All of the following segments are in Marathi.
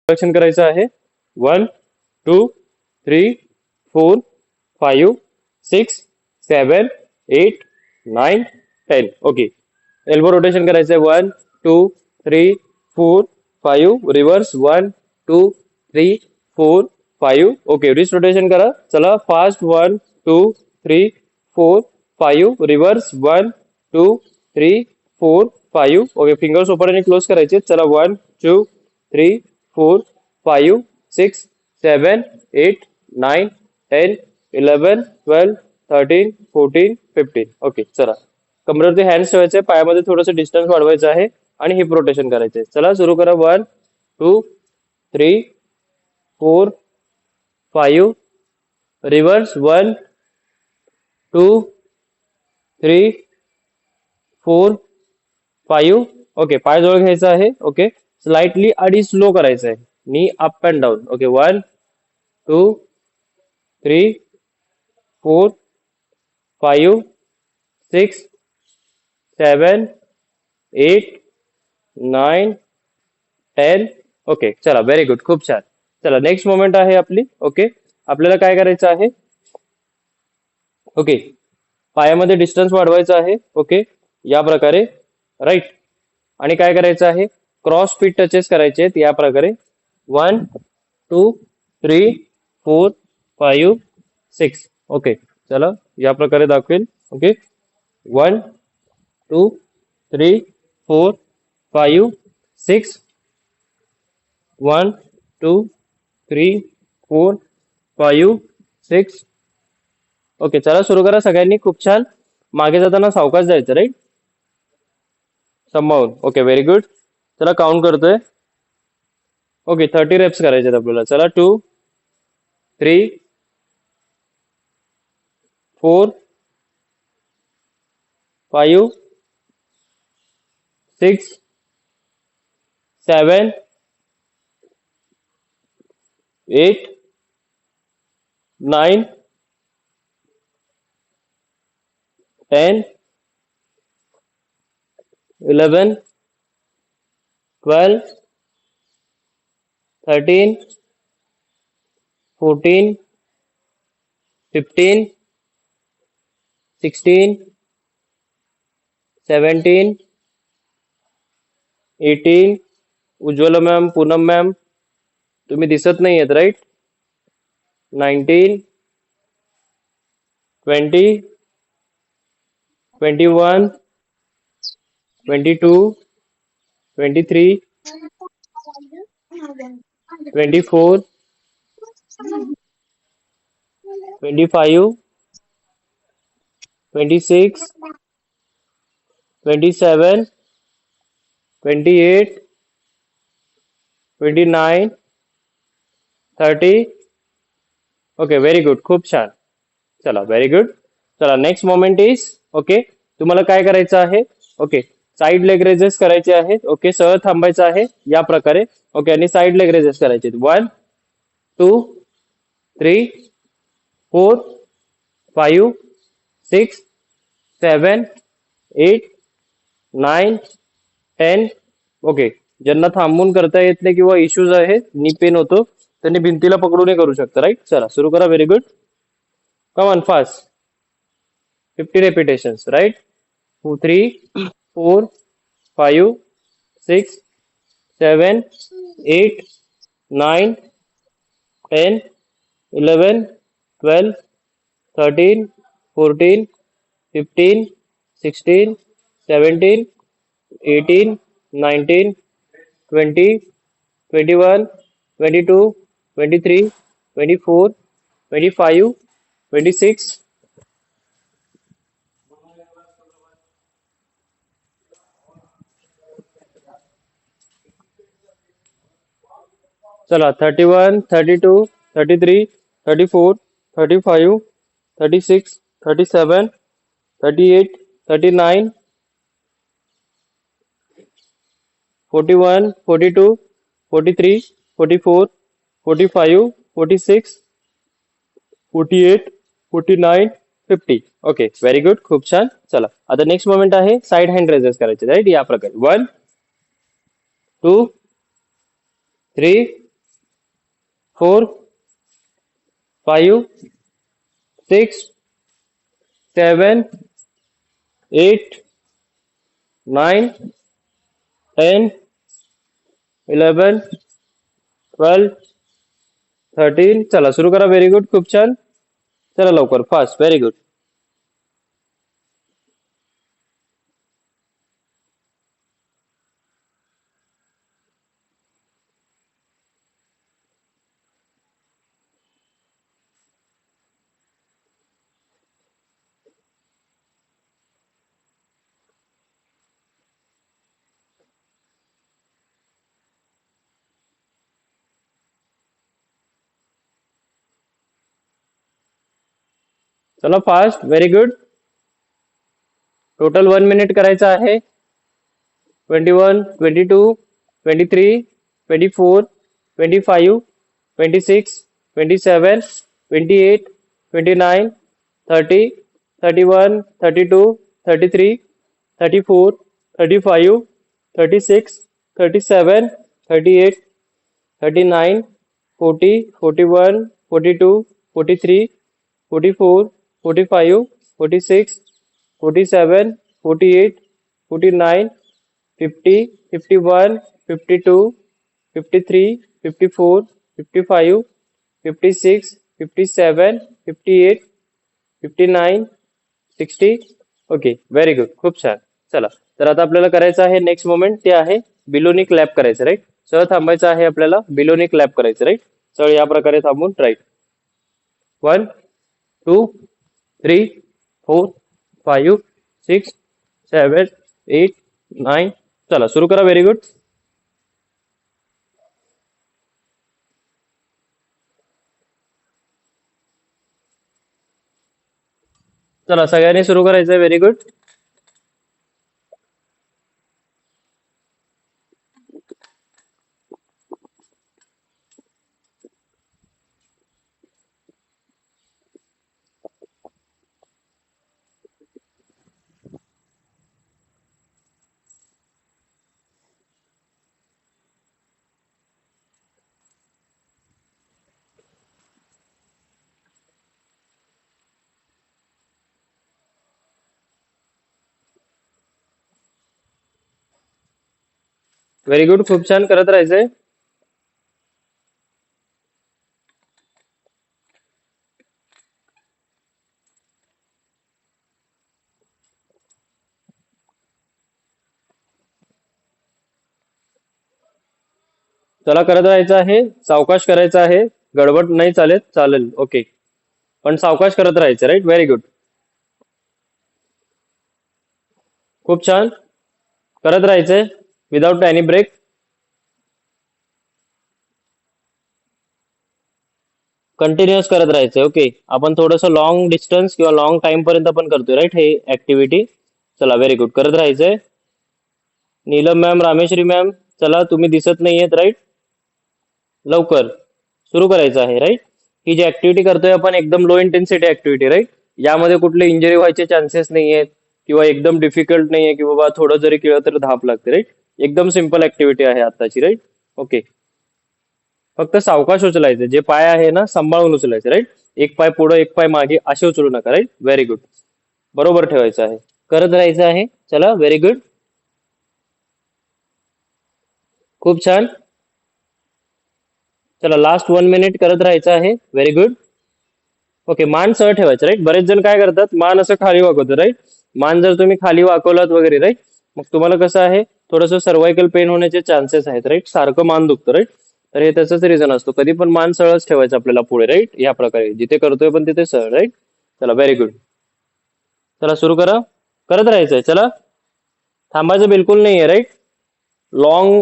रिडक्शन करायचं आहे. 1 2 3 4 5 6 7 8 9 10. ओके. एल्बो रोटेशन करायचं आहे. 1 2 3 4 5 रिव्हर्स 1 2 3 4 5. ओके. रिस्ट रोटेशन करा. चला fast 1 2 3 4 5 reverse 1 2 3 4 5. Okay. Fingers open आणि क्लोज करायचे. चला 1 2 3 4 5 6 7 8 9 10 11 12 13 14 15. ओके. चला कमरेवरती हँड्स ठेवायचे. पायामध्ये थोडंसं डिस्टन्स वाढवायचं आहे आणि हिप रोटेशन करायचे. चला सुरू करा. 1 2 3 4 5 रिव्हर्स 1 2 3 4 5. ओके. पाय जवळ घ्यायचा आहे. ओके. स्लाइटली आणि स्लो करायचं आहे. नी up and down. Okay. 1 2 3 4 5 6 7 8 9 10. Okay. चला व्हेरी गुड. खूप छान. चला नेक्स्ट मोमेंट आहे आपली. ओके. आपल्याला काय करायचं आहे. ओके. पायामध्ये डिस्टन्स वाढवायचा आहे. ओके. या प्रकारे राईट. आणि काय करायचं आहे. क्रॉस फीट टचेस करायचे आहेत या प्रकारे. 1 2 3 4 5 6. ओके. चला या प्रकारे दाखवेल. ओके. 1 2 3 4 5 6 1 2 3 4 5 6. ओके. चला सुरू करा सगळ्यांनी. खूप छान. मागे जाताना सावकाश जायचं राईट. संभावून. ओके. Very good. चला काउंट करतोय. ओके. 30 रेप्स करायचे आहेत आपल्याला. चला 2 3 4 5 6 7 8 9 10 11 12 13 14 15 16 17 18. उज्ज्वला मॅम, पूनम मॅम तुम्ही दिसत नाही आहेत राईट. 19 20 21 22 23 24 25 26 27 28 29 30. ओके. Very good. खूप छान. चला व्हेरी गुड. चला नेक्स्ट मोमेंट इज ओके. तुम्हाला काय करायचं आहे. ओके. साईड लेग रेजेस करायचे आहेत. ओके. सरळ थांबायचं आहे या प्रकारे. ओके. आणि साईड लेग रेजेस करायचे. 1 2 3 4 5 6 7 8 9 10. ओके. ज्यांना थांबून करता येत नाही किंवा इश्यूज आहेत, नी पेन होतो, त्यांनी भिंतीला पकडूनही करू शकता राईट. चला सुरू करा. Very good. Come on fast. 50 repetitions right. 2 3 4 5 6 7 8 9 10 11 12 13 14 15 16 17 18 19 20 21 22 23 24 25 26. चला 31 32 33 34 35 36 37 38 39 41 42 43 44 45 46 48 49 50. ओके. Very good. खूप छान. चला आता नेक्स्ट मोमेंट आहे साइड हँड रेजेस करायचे राईट. या प्रकारे 1 2 3 4 5 6 7 8 9 10 11 12 13 चला सुरू करा व्हेरी गुड खूप छान चला लवकर फास्ट व्हेरी गुड चला fast very good total 1 minute करायचं आहे 21 22 23 24 25 26 27 28 29 30 31 32 33 34 35 36 37 38 39 40 41 42 43 44 45 46 47 48 49 50 51 52 53 54 55 56 57 58 59 60 ओके व्हेरी गुड खूप छान चला तर आता आपल्याला करायचं आहे नेक्स्ट मोमेंट ते आहे बिलोनी क्लॅप करायचं राईट सळ थांबायचं आहे आपल्याला बिलोनी क्लॅप करायचं राईट सळ या प्रकारे थांबून राईट 1 2 3 4 5 6 7 8 9 चला सुरू करा व्हेरी गुड चला सगळ्यांनी सुरू करायचंय व्हेरी गुड व्हेरी गुड खूप छान करत राहायचंय चला करत राहायचं आहे सावकाश करायचं आहे गडबड नाही चालेल चालेल ओके पण सावकाश करत राहायचं राईट व्हेरी गुड खूप छान करत राहायचंय विदाउट एनी ब्रेक कंटिन्युअस करत राहायचंय ओके आपण थोडंसं लॉंग डिस्टन्स किंवा लॉंग टाइम पर्यंत आपण करतोय राईट हे ऍक्टिव्हिटी चला व्हेरी गुड करत राहायचंय नीलम मॅम रामेश्वरी मॅम चला तुम्ही दिसत नाहीयेत राईट लवकर सुरू करायचं आहे राईट ही जी ऍक्टिव्हिटी करतोय आपण एकदम लो इंटेन्सिटी ऍक्टिव्हिटी राईट यामध्ये कुठले इंजरी व्हायचे चान्सेस नाही आहेत किंवा एकदम डिफिकल्ट नाहीये की बाबा थोडं जरी केलं तर धाप लागते राईट एकदम सिम्पल ऍक्टिव्हिटी आहे आताची राईट ओके फक्त सावकाश उचलायचे जे पाय आहे ना सांभाळून उचलायचे राईट एक पाय पुढे एक पाय मागे असे उचलू नका राईट व्हेरी गुड बरोबर ठेवायचं आहे करत राहायचं आहे चला व्हेरी गुड खूप छान चला लास्ट 1 मिनिट करत राहायचं आहे व्हेरी गुड ओके मान सह ठेवायचं राईट बरेच जण काय करतात मान असं खाली वाकवतो राईट मान जर तुम्ही खाली वाकवलात वगैरे राईट मग तुम्हाला कसं आहे थोडंसं सर्वायकल पेन होण्याचे चान्सेस आहेत राईट सारखं मान दुखतं राईट तर हे त्याचाच रिझन असतो कधी पण मान सरळच ठेवायचं आपल्याला पुढे राईट या प्रकारे जिथे करतोय पण तिथे सरळ राईट चला व्हेरी गुड चला सुरू करा करत राहायचंय चला थांबायचं बिलकुल नाहीये राईट लॉंग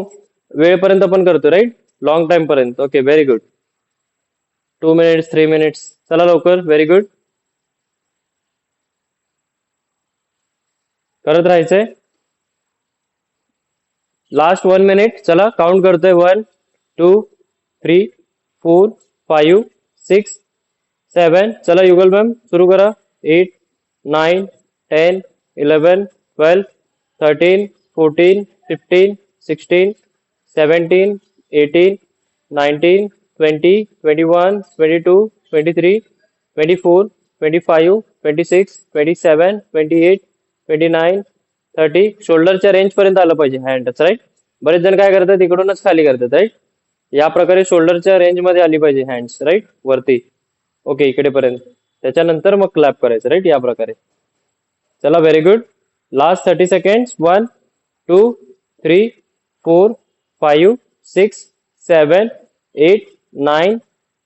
वेळेपर्यंत आपण करतो राईट लॉंग टाइम पर्यंत okay very good 2 minutes 3 minutes चला लवकर व्हेरी गुड करत राहायचंय लास्ट 1 मिनिट चला काउंट करतोय 1 2 3 4 5 6 7 चला युगल मॅम सुरू करा 8 9 10 11 12 13 14 15 16 17 18 19 20, 21, 22, 23, 24, 25, 26, 27, 28, 29, 30. शोल्डरच्या रेंज पर्यंत आलं पाहिजे हँड टच, राईट. बरेच जण काय करतात इकडूनच खाली करतात, राईट. या प्रकारे शोल्डरच्या रेंज मध्ये आली पाहिजे हँड्स, राईट, वरती. ओके, इकडे पर्यंत. त्याच्यानंतर मग क्लॅप करायचं, राईट, या प्रकारे. चला, very good. Last 30 seconds. 1, 2, 3, 4, 5, 6, 7, 8, 9,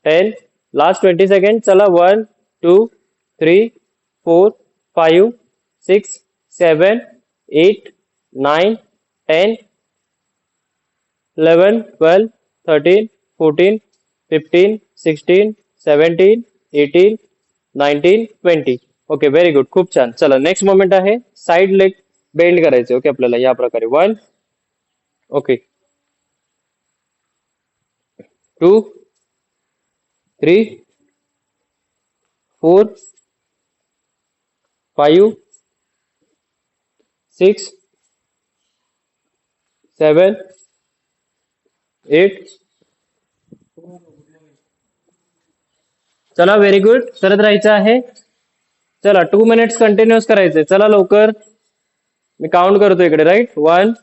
10. Last 20 second. चला, 1, 2, 3, 4, 5, 6, 7, 8, 9, 10, 11, 12, 13, 14, 15, 16, 17, 18, 19, 20. Okay, very good. खूप छान. चला, नेक्स्ट मोमेंट आहे साइड लेग बेंड करायचे. ओके, आपल्याला या प्रकारे. 1, ओके, 2, 3, 4, 5, 6, 7, 8. चला, व्हेरी गुड. करत राहायचं आहे. चला, 2 मिनिट्स कंटिन्युअस करायचे. चला लवकर, मी काउंट करतो इकडे, right. 1,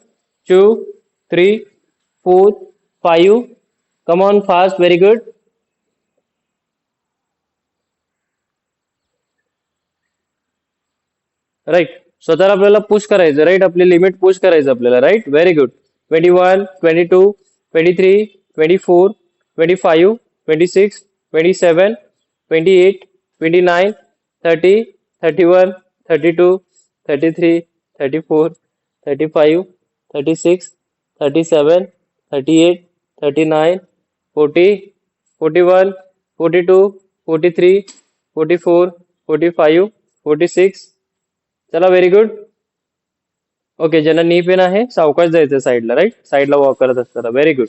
2, 3, 4, 5. Come on fast. Very good. Right. स्वतःला आपल्याला पुश करायचं, राईट. आपली लिमिट पुश करायचं आपल्याला, राईट. Very good. 21, 22, 23, 24, 25, 26, 27, 28, 29, 30, 31, 32, 33, 34, 35, 36, 37, 38, 39, 40, 41, 42, 43, 44, 45, 46. चला, व्हेरी गुड. ओके, ज्यांना नी पेन आहे सावकाश जायचं साईडला, राईट. साईडला वॉक करत असताना. Very good.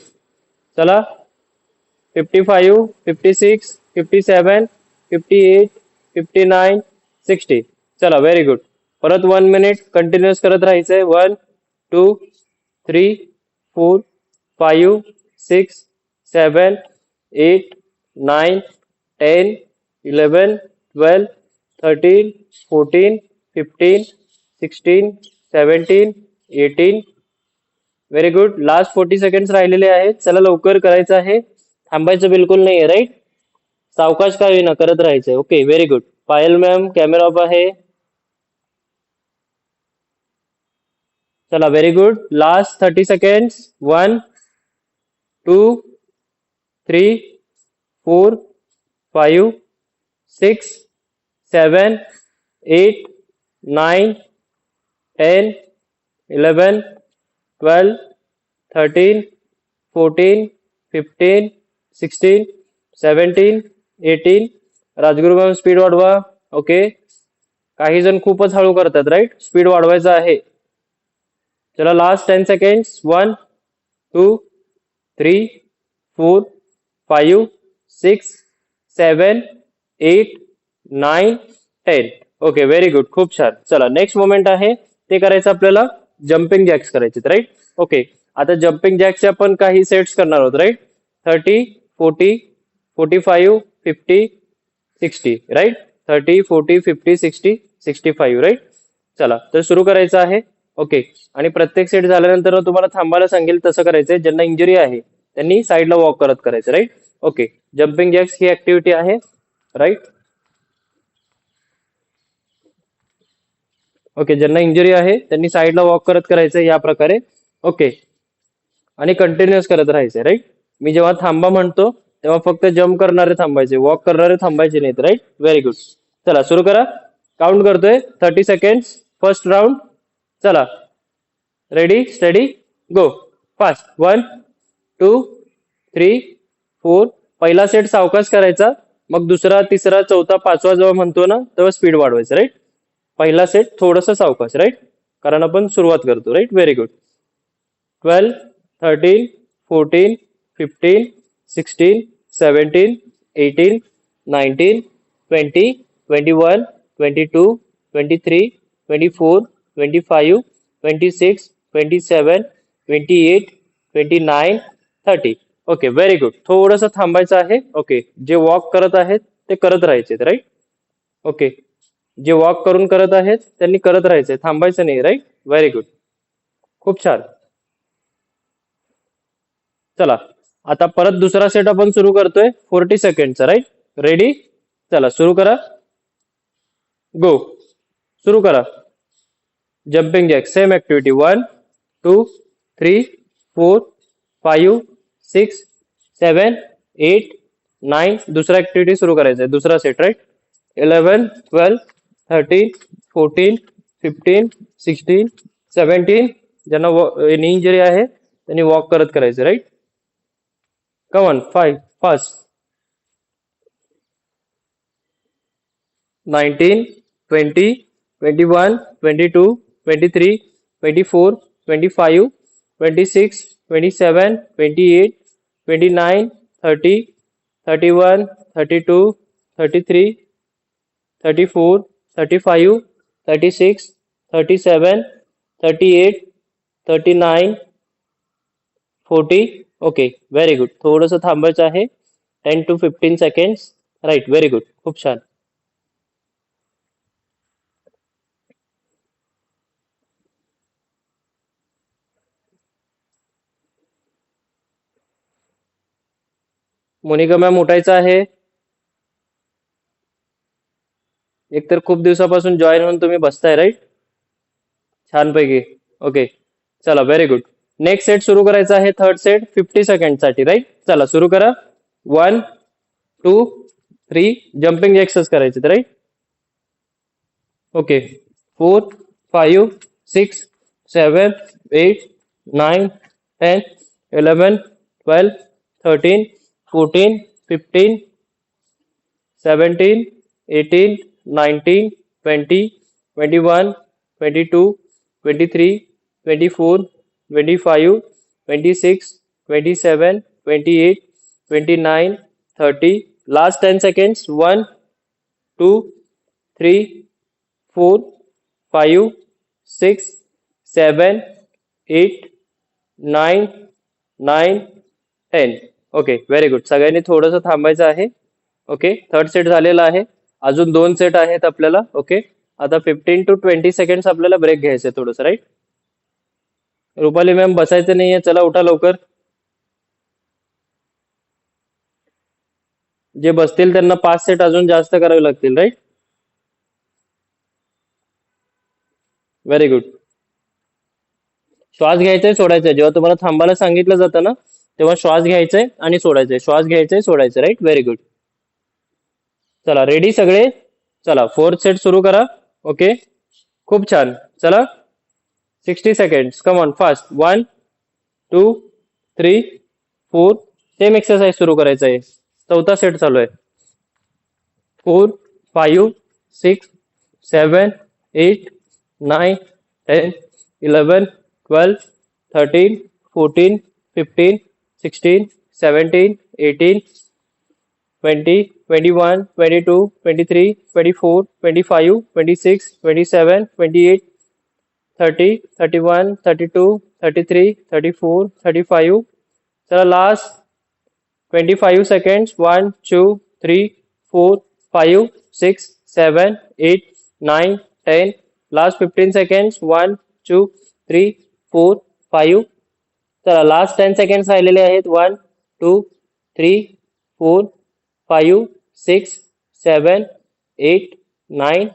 चला, 55, 56, 57, 58, 59, 60. चला, व्हेरी गुड. परत 1 मिनिट कंटिन्युअस करत राहायचंय. 1, 2, 3, 4, 5, 6, 7, 8, 9, 10, 11, 12, 13, 14, 15, 16, 17, 18. Very good. लास्ट 40 सेकंड्स राहिलेले आहेत. चला, लवकर करायचं आहे. थांबायचं बिलकुल नाहीये, राईट. सावकाश का होईना करत राहायचंय. Okay, very good. Payal ma'am, camera off आहे. चला, very good. Last 30 seconds. 1, 2, 3, 4, 5, 6, 7, 8, 9, 10, 11, 12, 13, 14, 15, 16, 17, 18. Rajguru ma'am, speed वाढवा. ओके, काही जण खूपच हळू करतात, राईट. स्पीड वाढवायचं आहे. चला, last 10 seconds. 1, 2, 3, 4, 5, 6, 7, 8, 9, 10. Okay, very good. खूप छान. चला, नेक्स्ट मोमेंट आहे ते करायचं आपल्याला. जम्पिंग जॅक्स करायचे, राईट. ओके, आता जम्पिंग जॅक्सचे आपण काही सेट्स करणार आहोत, राईट. 30, 40, 45, 50, 60, राईट. 30, 40, 50, 60, 65, राईट. चला, तर सुरू करायचं आहे. ओके, आणि प्रत्येक सेट झाल्यानंतर तुम्हाला थांबायला सांगेल तसं करायचंय. ज्यांना इंजुरी आहे त्यांनी साईडला वॉक करत करायचं, राईट. ओके, जम्पिंग जॅक्स ही ऍक्टिव्हिटी आहे, राईट. ओके, ज्यांना इंजुरी आहे त्यांनी साईडला वॉक करत करायचं या प्रकारे. ओके, आणि कंटिन्युअस करत राहायचे, राईट. मी जेव्हा थांबा म्हणतो तेव्हा फक्त जम्प करणारे थांबायचे, वॉक करणारे थांबायचे नाहीत, राईट. Very good. चला, सुरू करा. काउंट करतोय. 30 सेकंड्स. First round. चला, रेडी, स्टडी, गो. फास्ट. 1, 2, 3, 4. पहिला सेट सावकाश करायचा, मग दुसरा, तिसरा, चौथा, पाचवा जेव्हा म्हणतो ना तेव्हा स्पीड वाढवायचं, राईट. पहिला सेट थोडस सावकाश, राईट, कारण आपण सुरुवात करतो, right. Very good. 12, 13, 14, 15, 16, 17, 18, 19, 20, 21, 22, 23, 24, 25, 26, 27, 28, 29, 30. Okay very good. थोडंसं थांबायचं आहे. ओके, जे वॉक करत आहेत ते करत राहायचे, राईट. ओके, जे वॉक करून करत आहेत त्यांनी करत राहायचे, थांबायचं नाही, राईट. व्हेरी गुड, खूप छान. चला, आता परत दुसरा सेट आपण सुरू करतोय 40 सेकंडचा, राईट. रेडी? चला सुरू करा. गो. सुरू करा. Jumping jack same activity. 1 2 3 4 5 6 7 8 9. दुसरा ऍक्टिव्हिटी सुरू करायचा आहे, दुसरा सेट, राईट. 11 12 13 14 15 16 17. ज्यांना नी इंजरी आहे त्यांनी वॉक करत करायचं, right. Come on, 5 fast. 19 20 21 22 23 24 25 26 27 28 29 30 31 32 33 34 35 36 37 38 39 40. Okay very good. थोडंसं थांबायचं आहे, 10 to 15 seconds, right. Very good, खूप छान. मोनिका मॅम उठायचं आहे. एकतर खूप दिवसापासून जॉईन होऊन तुम्ही बसताय, राईट. छानपैकी. ओके, चला व्हेरी गुड. नेक्स्ट सेट सुरू करायचा आहे, थर्ड सेट 50 सेकंड साठी, राईट. चला सुरू करा. 1 2 3 जम्पिंग एक्सरसाइज करायचे, right. Okay, 4 5 6 7 8 9 10 11 12 13 14 15 17 18 19 20 21 22 23 24 25 26 27 28 29 30. Last 10 seconds. 1 2 3 4 5 6 7 8 9 9 10. Okay very good. सगळ्यांनी थोडंसं थांबायचं आहे. ओके, थर्ड सेट झालेला आहे. अजून 2 सेट आहेत आपल्याला. ओके, आता 15 to 20 सेकंड्स आपल्याला ब्रेक घ्यायचं आहे थोडंसं, राईट. रुपाली मॅम बसायचं नाहीये, चला उठा लवकर. जे बसतील त्यांना 5 सेट अजून जास्त करावे लागतील, राईट. Very good. श्वास घ्यायचाय, सोडायचाय. जेव्हा तुम्हाला थांबायला सांगितलं जातं ना, तेव्हा श्वास घ्यायचाय आणि सोडायचंय, श्वास घ्यायचाय, सोडायचं, राईट. Very good. चला रेडी सगळे. चला फोर्थ सेट सुरू करा. ओके, खूप छान. चला 60 seconds. Come on fast. 1 2 3 4. Same exercise सुरू करायचं आहे. चौथा सेट चालू आहे. 4 5 6 7 8 9 10 11 12 13 14 15 16 17 18 20 21 22 23 24 25 26 27 28 30 31 32 33 34 35. चला लास्ट 20 सेकंड्स. 1 2 3 4 5 6 7 8 9 10. Last 15 seconds. 1 2 3 4 5. चला लास्ट 10 सेकंड्स राहिलेले आहेत. 1 2 3 4 5 6 7 8 9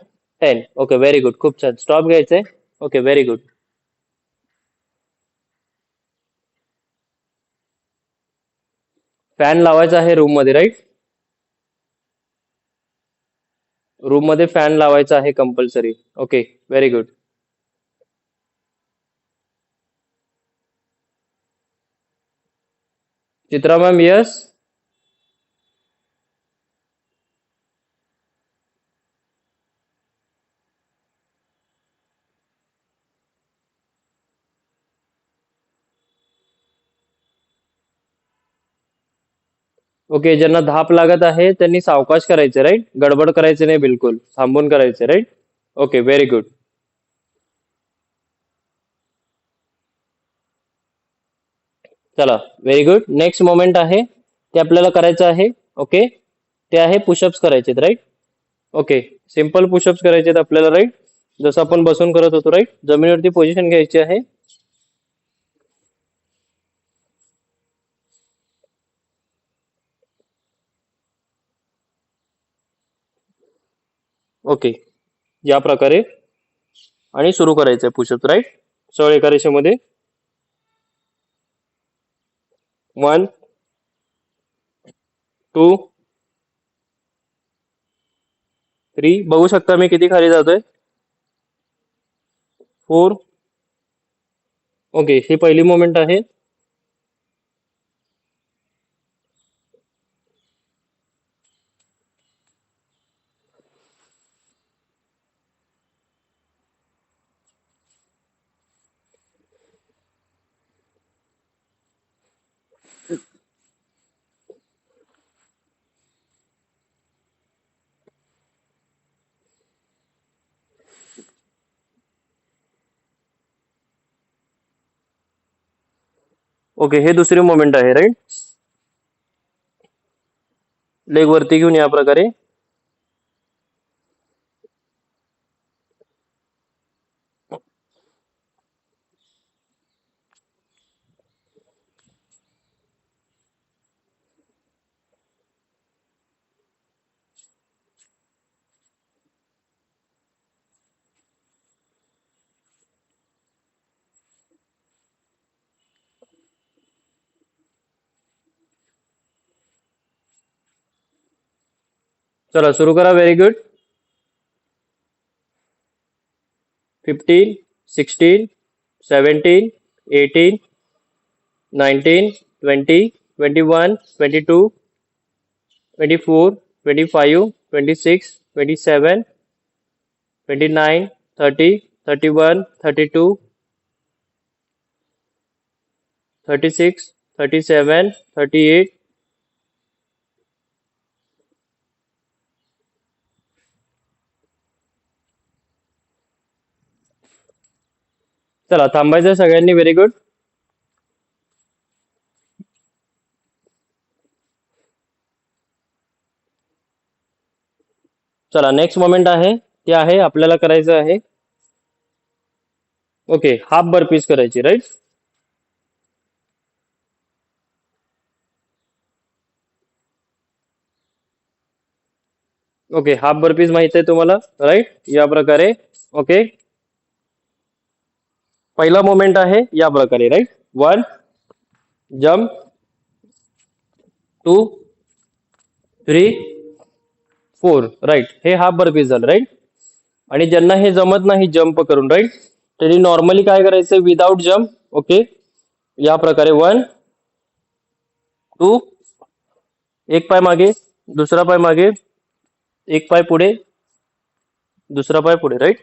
10. ओके व्हेरी गुड, खूप छान. स्टॉप घ्यायचंय. Okay very good. फॅन लावायचा आहे रूम मध्ये, राईट. रूम मध्ये फॅन लावायचा आहे compulsory. Okay very good. Chitra ma'am yes. Okay, ज्यांना धाप लागत आहे त्यांनी सावकाश करायचे, राईट. गडबड करायचे नाही, बिलकुल थांबून करायचे, राईट. Okay very good. चला व्हेरी गुड. नेक्स्ट मोमेंट आहे ते आपल्याला करायचं आहे. ओके, ते आहे पुशअप्स करायचे, राईट. ओके, सिम्पल पुशअप्स करायचे आहेत आपल्याला, राईट. जसं आपण बसून करत होतो, राईट. जमिनीवरती पोझिशन घ्यायची आहे. ओके, या प्रकारे आणि सुरू करायचंय पुशअप्स, राईट. सरळ एका रेषेमध्ये. 1 2 3, बघू शकता मी किती खाली जातोय. 4. ओके, ही पहिली मोमेंट आहे. ओके, हे दुसरी मोमेंट आहे, राईट. लेग वरती घेऊन या प्रकारे. चला सुरू करा. Very good. 15 16 17 18 19 20 21 22 24 25 26 27 29 30 31 32 36 37 38. चला थांबायचं सगळ्यांनी. Very good. चला नेक्स्ट मोमेंट आहे ते आहे आपल्याला करायचं आहे. ओके, हाफ बर्पीज करायची, राईट. ओके, हाफ बर्पीज माहित आहे तुम्हाला, राईट. या प्रकारे. ओके, पहिला मोमेंट आहे या प्रकारे, राईट. 1 jump, 2 3 4, right. हे हाफ बर्पीज झालं, राईट. आणि ज्यांना हे जमत नाही जम्प करून, राईट, त्यांनी नॉर्मली काय करायचं विदाउट जम्प. ओके, या प्रकारे 1 2, एक पाय मागे, दुसरा पाय मागे, एक पाय पुढे, दुसरा पाय पुढे, राईट.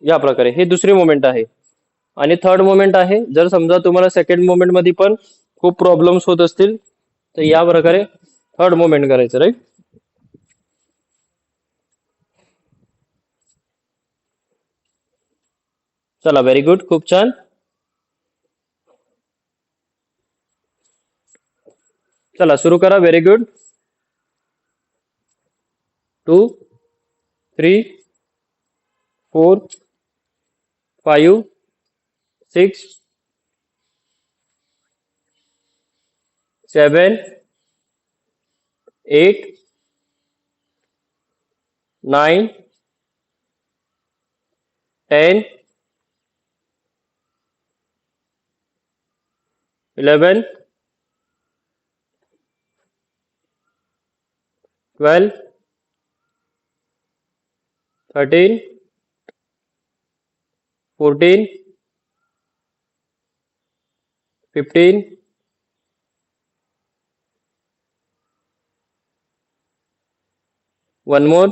या प्रकारे हे दुसरी मोमेंट आहे. आणि थर्ड मोमेंट आहे, जर समजा तुम्हाला सेकंड मोमेंट मध्ये पण खूप प्रॉब्लेम्स होत असतील तर या प्रकारे थर्ड मोमेंट करायचं, राईट. चला व्हेरी गुड, खूप छान. चला सुरू करा. Very good. 2 3 4 5 6 7 8 9 10 11 12 13 14 15 one more.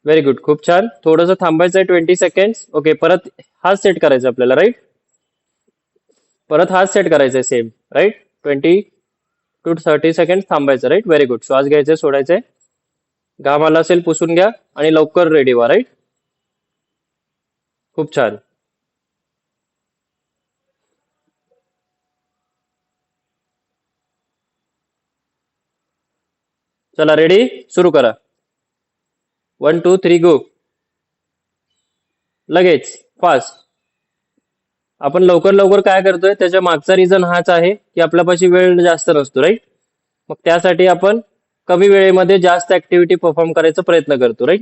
Very good, खूप छान. थोडंसं थांबायचं आहे 20 सेकंड्स. ओके, परत हाच सेट करायचा आपल्याला, राईट. परत हाच सेट करायचा आहे सेम, राईट. 20 to 30 सेकंड थांबायचं, राईट. Very good. श्वास घ्यायचे, सोडायचे. घाम आला असेल पुसून घ्या आणि लवकर रेडी व्हा, राईट. खूप छान. चला रेडी, सुरू करा. 1 2 3 गो. लगेच फास्ट. आपण लवकर लवकर काय करतोय त्याच्या मागचा रिझन हाच आहे की आपल्यापाशी वेळ जास्त नसतो, राईट. मग त्यासाठी आपण कमी वेळेमध्ये जास्त ऍक्टिव्हिटी परफॉर्म करायचा प्रयत्न करतो, राईट.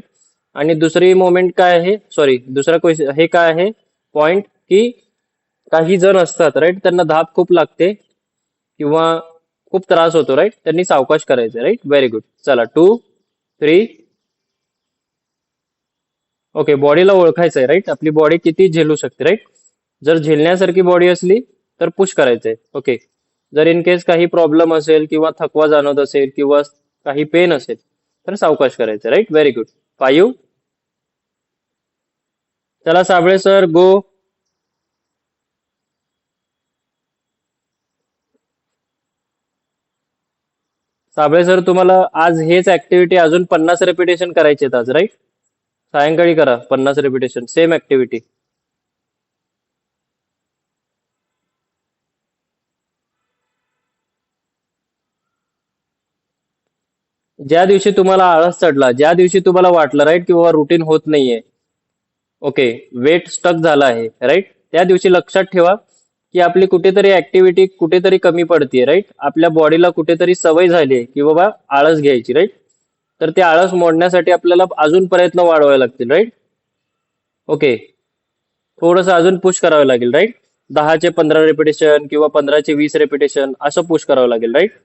आणि दुसरी मोमेंट काय आहे, सॉरी, दुसरा क्वेश्चन हे काय आहे पॉइंट, की काही जण असतात, राईट, त्यांना धाप खूप लागते किंवा खूप त्रास होतो, राईट. त्यांनी सावकाश करायचं, राईट. Very good. चला 2 3. ओके, बॉडीला ओळखायचं आहे, राईट, आपली बॉडी किती झेलू शकते, राईट. जर झेलण्यासारखी बॉडी असली तर पुश करायचंय. ओके. जर इन केस काही प्रॉब्लेम असेल किंवा थकवा जाणवत असेल किंवा काही पेन असेल तर सावकाश करायचं, राईट. Very good. 5. चला साबळे सर, गो. साबळे सर, तुम्हाला आज हेच ऍक्टिव्हिटी अजून 50 रेपिटेशन करायचे आहेत आज, राईट. सायंकाळी करा 50 रेपिटेशन, सेम ऍक्टिव्हिटी. ज्या दिवशी तुम्हाला आळस चढला, ज्या दिवशी तुम्हाला वाटलं, राईट, की बाबा रुटीन होत नाहीये, ओके, वेट स्टक झाला आहे, राईट, त्या दिवशी लक्षात ठेवा की आपली कुठेतरी ऍक्टिव्हिटी कुठेतरी कमी पडतीये, राईट. आपल्या बॉडीला कुठेतरी सवय झाली आहे की बाबा आळस घ्यायची, राईट. तर ते आळस मोडण्यासाठी आपल्याला अजून प्रयत्न वाढवावे लागतील, राईट. ओके. थोडंसं अजून पुश करावं लागेल, राईट. 10 चे 15 रेपिटेशन किंवा 15 चे 20 रेपिटेशन असं पुश करावं लागेल, राईट.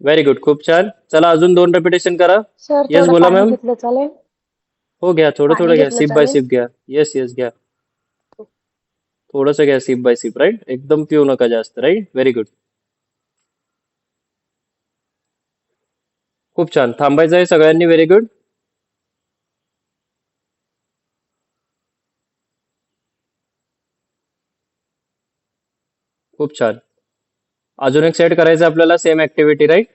व्हेरी गुड, खूप छान. चला अजून 2 रेपिटेशन करा. सर येस, थोडं बोला पाणी मॅम. घेतलं चालेल? हो, घ्या, थोडं पाणी थोडं घ्या, घेतलं सिप बाय चालेल? सिप घ्या. येस येस, घ्या. थोडंसं घ्या, सिप बाय सिप, राईट. एकदम पिऊ नका जास्त, राईट. Very good. खूप छान. थांबायचं आहे सगळ्यांनी. Very good. खूप छान. अजून एक सेट करायचं आपल्याला, same activity, right.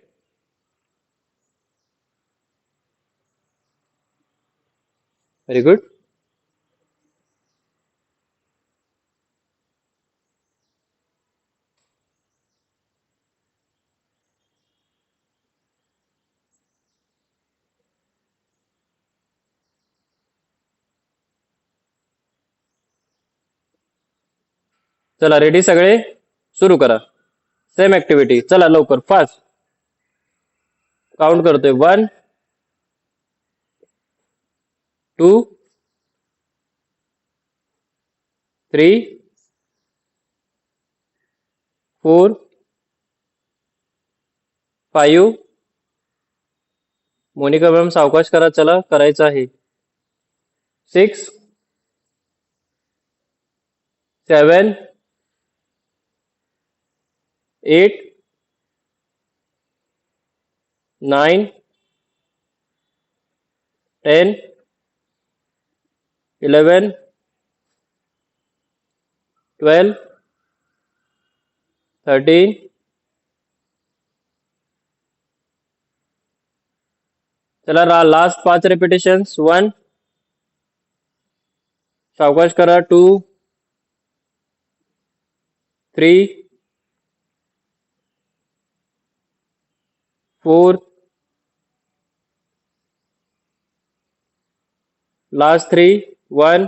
Very good. चला रेडी सगळे, सुरू करा. Same activity. चला लवकर, फास्ट. काउंट करतोय. 1 2 3 4 5. मोनिका मॅम सावकाश करा, चला करायचं आहे. 6 7 8 9 10 11 12 13. चला लास्ट 5 रेपिटेशन. 1. सावकाश करा. 2 3 4. लास्ट 3. 1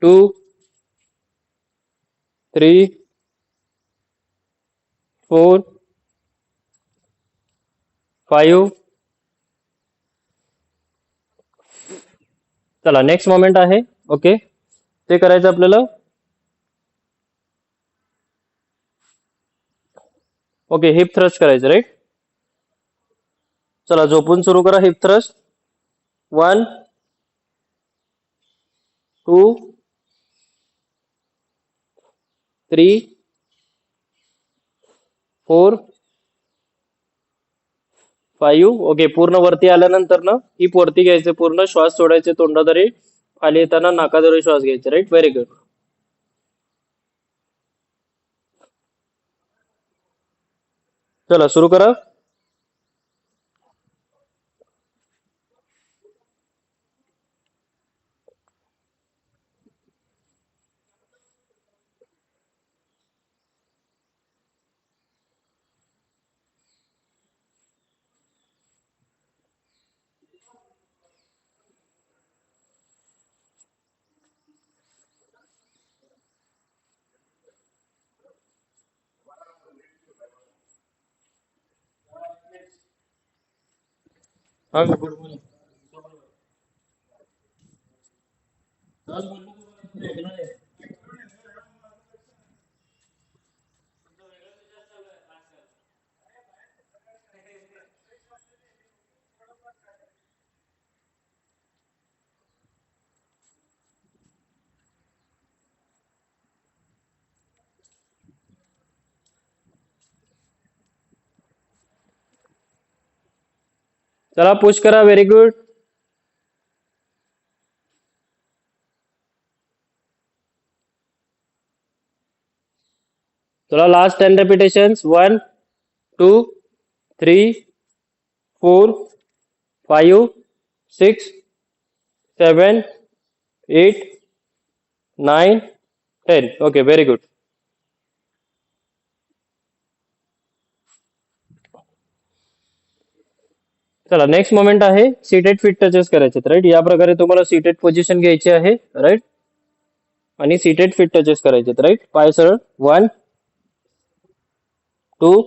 2 3 4 5. चला नेक्स्ट मोमेंट आहे. ओके, ते करायचं आपल्याला. ओके, हिप थ्रस्ट करायचं, राईट. चला झोपून सुरू करा हिप थ्रस्ट. 1 2 3 4 5. ओके, पूर्ण वरती आल्यानंतर ना हिप वरती घ्यायचे, पूर्ण श्वास सोडायचे तोंडाद्वारे, खाली येताना नाकाद्वारे श्वास घ्यायचे, राईट. Very good. चला सुरू करा. हा गुड मॉर्निंग. चला पुश करा. Very good. चला last 10 repetitions. 1, 2, 3, 4, 5, 6, 7, 8, 9, 10. Okay, very good. चला नेक्स्ट मोमेंट आहे सीटेड फिट टचेस करायचे राईट. या प्रकारे तुम्हाला सीटेड पोझिशन घ्यायची आहे राईट आणि सीटेड फिट टचेस करायचे राईट. पाय सरळ. 1, 2,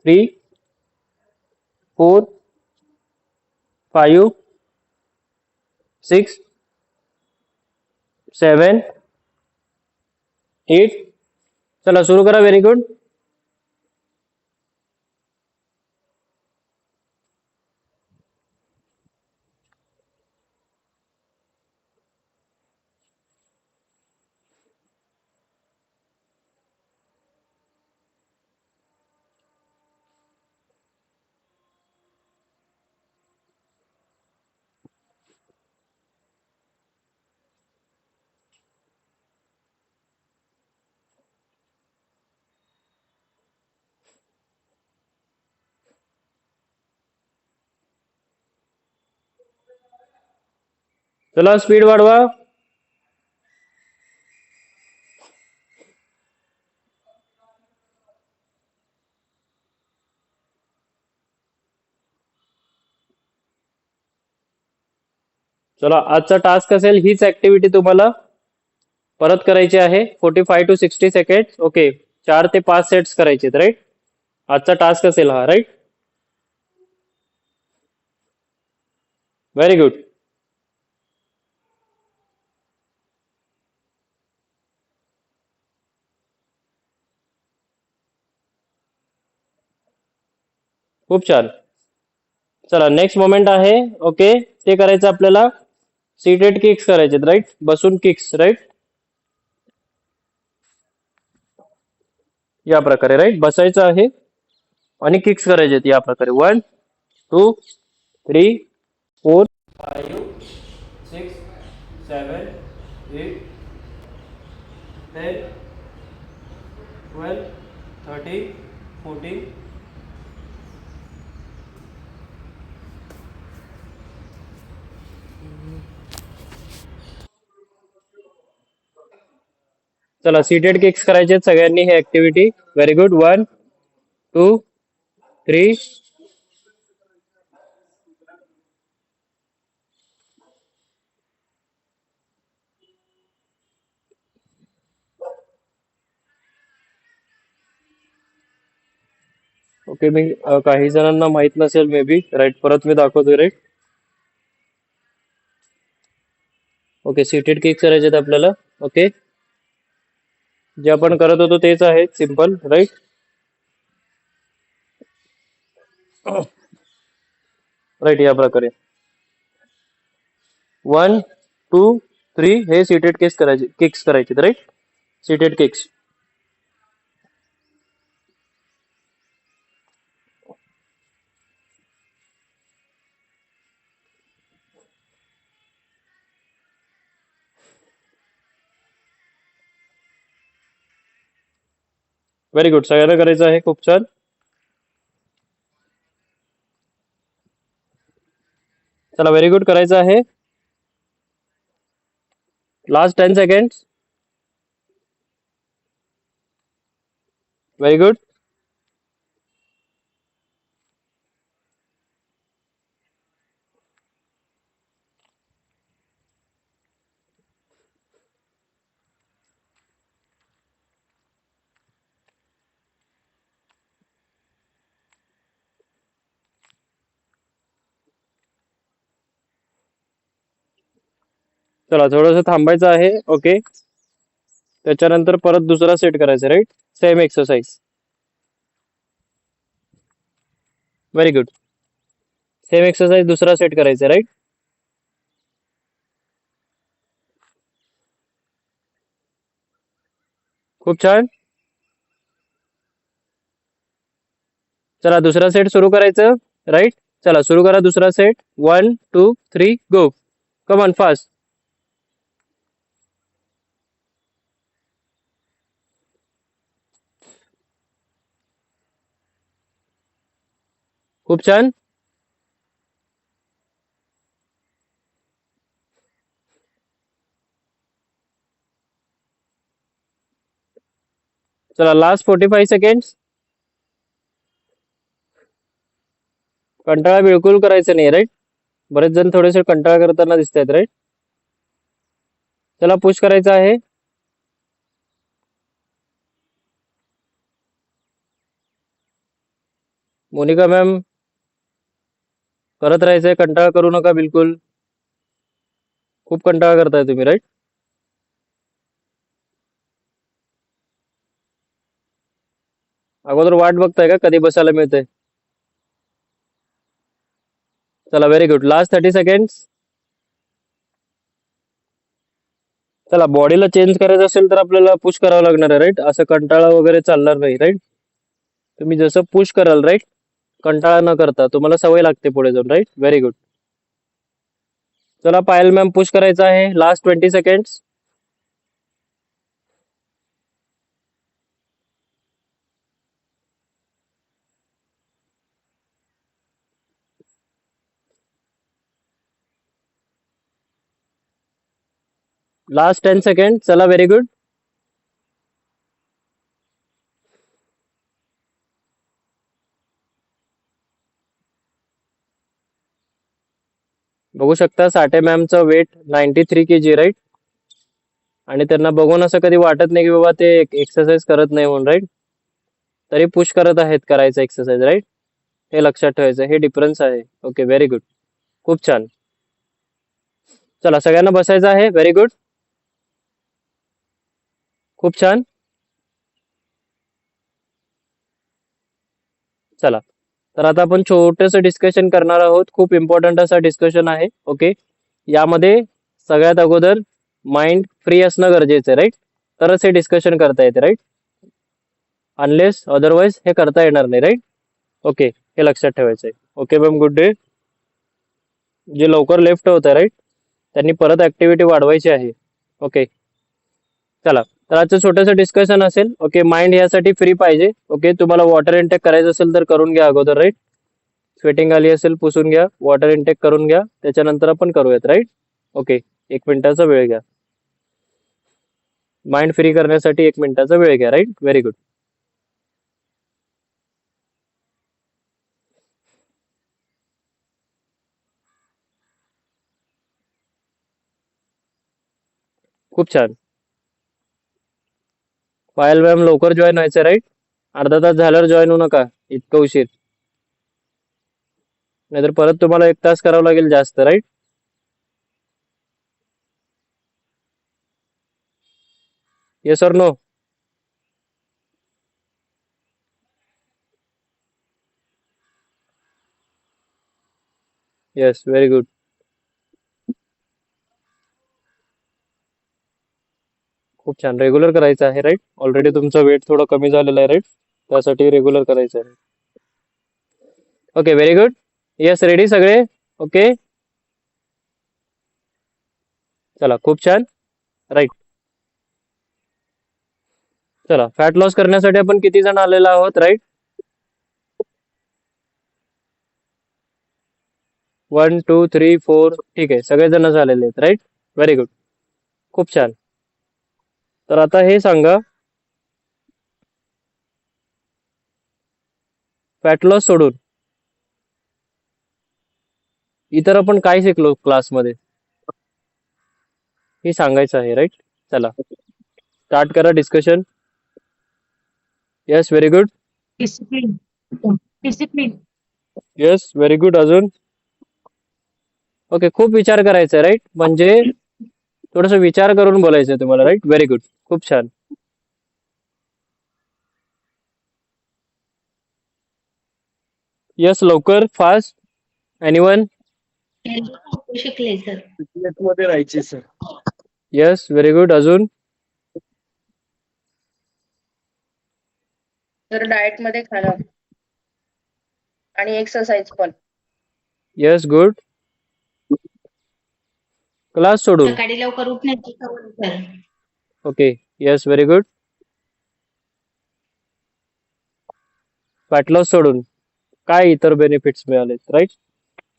3, 4, 5, 6, 7, 8. चला सुरू करा. Very good. चला स्पीड वाढवा. चला आजचा टास्क असेल हीच ऍक्टिव्हिटी तुम्हाला परत करायची आहे. 45 to 60 सेकंड. ओके. 4 ते 5 सेट्स करायचे राईट. आजचा टास्क असेल हा राईट. Very good. खूप छान. चला नेक्स्ट मोमेंट आहे. ओके ते करायचं आपल्याला. सीटेड किक्स करायचे राईट. बसून किक्स राईट. या प्रकारे राईट बसायचं आहे आणि किक्स करायचे या प्रकारे. 1, 2, 3, 4, 5, 6, 7, 8, 10, 12, 13, 14. चला सीटेड किक्स करायचे सगळ्यांनी हे ऍक्टिव्हिटी. Very good. 1, 2, 3. ओके मी काही जणांना माहित नसेल मे बी राईट. परत मी दाखवतोय राईट. ओके सीटेड किक्स करायचे आपल्याला. ओके जे आपण करत होतो तेच आहे सिम्पल राईट. राईट या प्रकारे. 1, 2, 3 हे सीटेड किक्स करायचे right. Seated kicks. Very good. सगळ्यांना करायचं आहे. खूप छान. चला व्हेरी गुड करायचं आहे. Last 10 second. Very good. चला थोडंसं थांबायचं आहे. ओके, त्याच्यानंतर परत दुसरा सेट करायचा, right? Same exercise. Very good. Same exercise दुसरा सेट करायचा, राईट? खूप छान. चला दुसरा सेट सुरू करायचं, राईट? चला सुरू करा दुसरा set. 1 2 3 go. Come on fast. खूप छान. चला लास्ट 45 सेकंड्स. कंटाळा बिलकुल करायचं नाही, राईट? बरेच जण थोडेसे कंटाळा करताना दिसत आहेत, राईट? चला पुश करायचं आहे. मोनिका मॅम, करत राहायचंय, कंटाळा करू नका बिलकुल. खूप कंटाळा करताय तुम्ही, राईट? अगोदर वाट बघताय का कधी बसायला मिळते? चला व्हेरी गुड. Last 30 seconds. चला बॉडीला चेंज करायचं असेल तर आपल्याला पुश करावं लागणार आहे, राईट? असं कंटाळा वगैरे चालणार नाही, राईट? तुम्ही जसं पुश कराल, राईट, कंटाळा न करता, तुम्हाला सवय लागते पुढे जाऊन, राईट? Very good. चला पायल मॅम, पुश करायचं आहे. Last 20 seconds. Last 10 second. चला व्हेरी गुड. बघू शकता साठे मॅमचं वेट 93 kg, राईट? आणि त्यांना बघून असं कधी वाटत नाही की बाबा ते एक्सरसाइज करत नाही म्हणून, राईट? तरी पुश करत आहेत करायचं एक्सरसाइज, राईट? हे लक्षात ठेवायचं, हे डिफरन्स आहे. Okay, very good. खूप छान. चला सगळ्यांना बसायचं आहे. Very good. खूप छान. चला, तर आता आपण छोटंसं डिस्कशन करणार आहोत. खूप इम्पॉर्टंट असा डिस्कशन आहे. ओके, यामध्ये सगळ्यात अगोदर माइंड फ्री असणं गरजेचं आहे, राईट? तरच हे डिस्कशन करता येते, राईट? अनलेस अदरवाईज हे करता येणार नाही, राईट? ओके, हे लक्षात ठेवायचं आहे. Okay ma'am, good day. जे लवकर लेफ्ट होत आहे, राईट, त्यांनी परत ऍक्टिव्हिटी वाढवायची आहे. ओके, चला. तर आजचं छोटंसं डिस्कशन असेल. ओके, माइंड यासाठी फ्री पाहिजे. ओके, तुम्हाला वॉटर इनटेक करायचं असेल तर करून घ्या अगोदर, राईट? स्वेटिंग आली असेल, पुसून घ्या, वॉटर इनटेक करून घ्या, त्याच्यानंतर आपण करूयात, राईट? ओके, 1 मिनिटाचा वेळ घ्या. माइंड फ्री करण्यासाठी 1 मिनिटाचा वेळ घ्या, राईट? Very good. खूप छान. पायल मॅम, लवकर जॉईन व्हायचं, राईट? अर्धा तास झाल्यावर जॉईन होऊ नका इतकं उशीर, नाहीतर परत तुम्हाला 1 तास करावं लागेल जास्त, right? Yes or no? Yes, very good. खूप छान. रेग्युलर करायचं आहे, राईट? ऑलरेडी तुमचा वेट थोडं कमी झालेला आहे, राईट? त्यासाठी रेग्युलर करायचं आहे. Okay, very good. Yes, ready सगळे? ओके, चला खूप छान, राईट? चला, फॅट लॉस करण्यासाठी आपण किती जण आलेलो आहोत, राईट? 1 2 3 4. ठीक आहे, सगळेजण झालेले आहेत, राईट? Very good. खूप छान. तर आता हे सांगा, फॅट लॉस सोडून इतर आपण काय शिकलो क्लासमध्ये, हे सांगायचं आहे, राईट? चला स्टार्ट करा discussion. Yes, very good. Discipline. Discipline. Yes, very good. अजून? ओके, खूप विचार करायचा, राईट? म्हणजे थोडस विचार करून बोलायचं आहे तुम्हाला, राईट? व्हेरी गुड, खूप छान. यस, लवकर, फास्ट. एनीवन? शिकले सर. मध्ये राहायचे सर. Yes, very good. अजून? तर डाएट मध्ये खाणं आणि एक्सरसाइज पण. Yes, good. क्लास सोडून. सकाळी लवकर उठण्याची सवय sir. Okay. Yes, very good. Fat loss सोडून काय इतर बेनिफिट्स मिळालेत, राईट?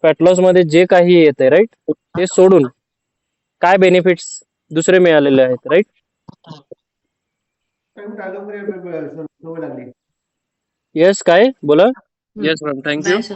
फॅट लॉस मध्ये जे काही येते, राईट, ते सोडून काय बेनिफिट्स दुसरे मिळालेले आहेत, राईट? सवय लागली. यस, काय बोला? Yes ma'am, thank you. Bye sir.